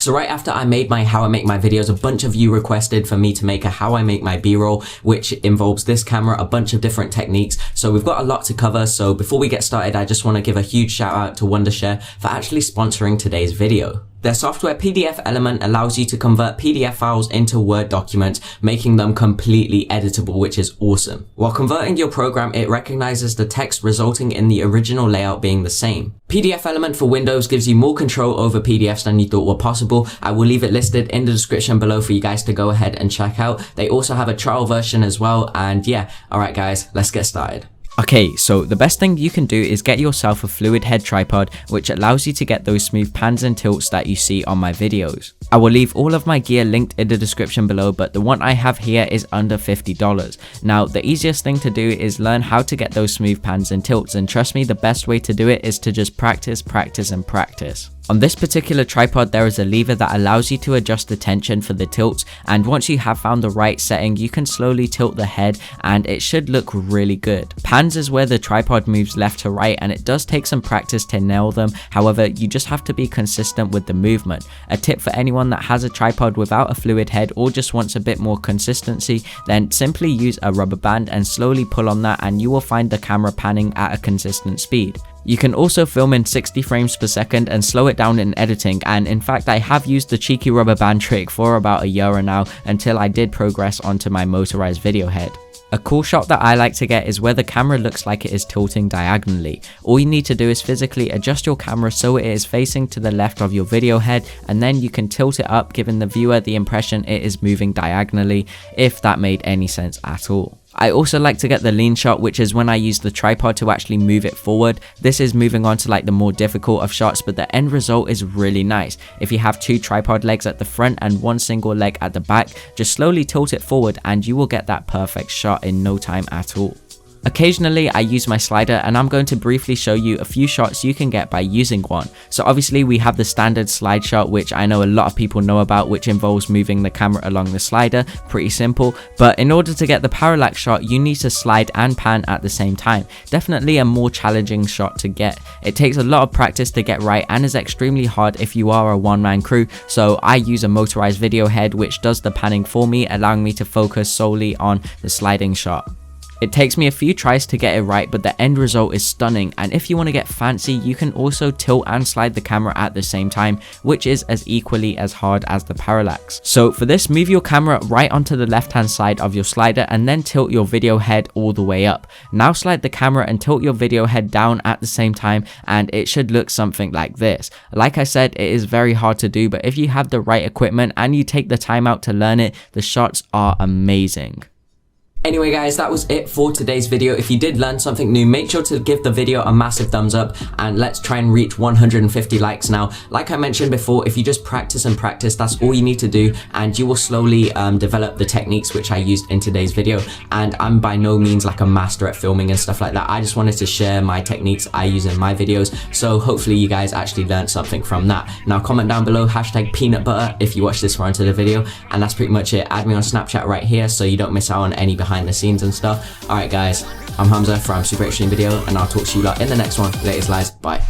So right after I made my how I make my videos, a bunch of you requested for me to make a how I make my b-roll, which involves this camera, a bunch of different techniques. So we've got a lot to cover. So before we get started, I just want to give a huge shout out to Wondershare for actually sponsoring today's video. Their software PDF Element allows you to convert PDF files into Word documents, making them completely editable, which is awesome. While converting your program, it recognizes the text, resulting in the original layout being the same. PDF Element for Windows gives you more control over PDFs than you thought were possible. I will leave it listed in the description below for you guys to go ahead and check out. They also have a trial version as well. And yeah, alright guys, let's get started. Okay, so the best thing you can do is get yourself a fluid head tripod, which allows you to get those smooth pans and tilts that you see on my videos. I will leave all of my gear linked in the description below, but the one I have here is under $50. Now, the easiest thing to do is learn how to get those smooth pans and tilts, and trust me, the best way to do it is to just practice, practice, and practice. On this particular tripod, there is a lever that allows you to adjust the tension for the tilts, and once you have found the right setting, you can slowly tilt the head and it should look really good. Pans is where the tripod moves left to right, and it does take some practice to nail them. However, you just have to be consistent with the movement. A tip for anyone that has a tripod without a fluid head or just wants a bit more consistency, then simply use a rubber band and slowly pull on that, and you will find the camera panning at a consistent speed. You can also film in 60 frames per second and slow it down in editing, and in fact I have used the cheeky rubber band trick for about a year now until I did progress onto my motorized video head. A cool shot that I like to get is where the camera looks like it is tilting diagonally. All you need to do is physically adjust your camera so it is facing to the left of your video head, and then you can tilt it up, giving the viewer the impression it is moving diagonally, if that made any sense at all. I also like to get the lean shot, which is when I use the tripod to actually move it forward. This is moving on to like the more difficult of shots, but the end result is really nice. If you have two tripod legs at the front and one single leg at the back, just slowly tilt it forward and you will get that perfect shot in no time at all. Occasionally I use my slider, and I'm going to briefly show you a few shots you can get by using one. So obviously we have the standard slide shot, which I know a lot of people know about, which involves moving the camera along the slider. Pretty simple, but in order to get the parallax shot, you need to slide and pan at the same time. Definitely a more challenging shot to get. It takes a lot of practice to get right and is extremely hard if you are a one-man crew, so I use a motorized video head which does the panning for me, allowing me to focus solely on the sliding shot. It takes me a few tries to get it right, but the end result is stunning, and if you want to get fancy, you can also tilt and slide the camera at the same time, which is as equally as hard as the parallax. So for this, move your camera right onto the left hand side of your slider and then tilt your video head all the way up. Now slide the camera and tilt your video head down at the same time, and it should look something like this. Like I said, it is very hard to do, but if you have the right equipment and you take the time out to learn it, the shots are amazing. Anyway guys, that was it for today's video. If you did learn something new, make sure to give the video a massive thumbs up, and let's try and reach 150 likes now. Like I mentioned before, if you just practice and practice, that's all you need to do, and you will slowly develop the techniques which I used in today's video. And I'm by no means like a master at filming and stuff like that. I just wanted to share my techniques I use in my videos, so hopefully you guys actually learned something from that. Now comment down below #peanut butter if you watch this far into the video, and that's pretty much it. Add me on Snapchat right here so you don't miss out on any behind the scenes and stuff. Alright guys, I'm Hamza from Super Extreme Video, and I'll talk to you lot in the next one. Latest, guys. Bye.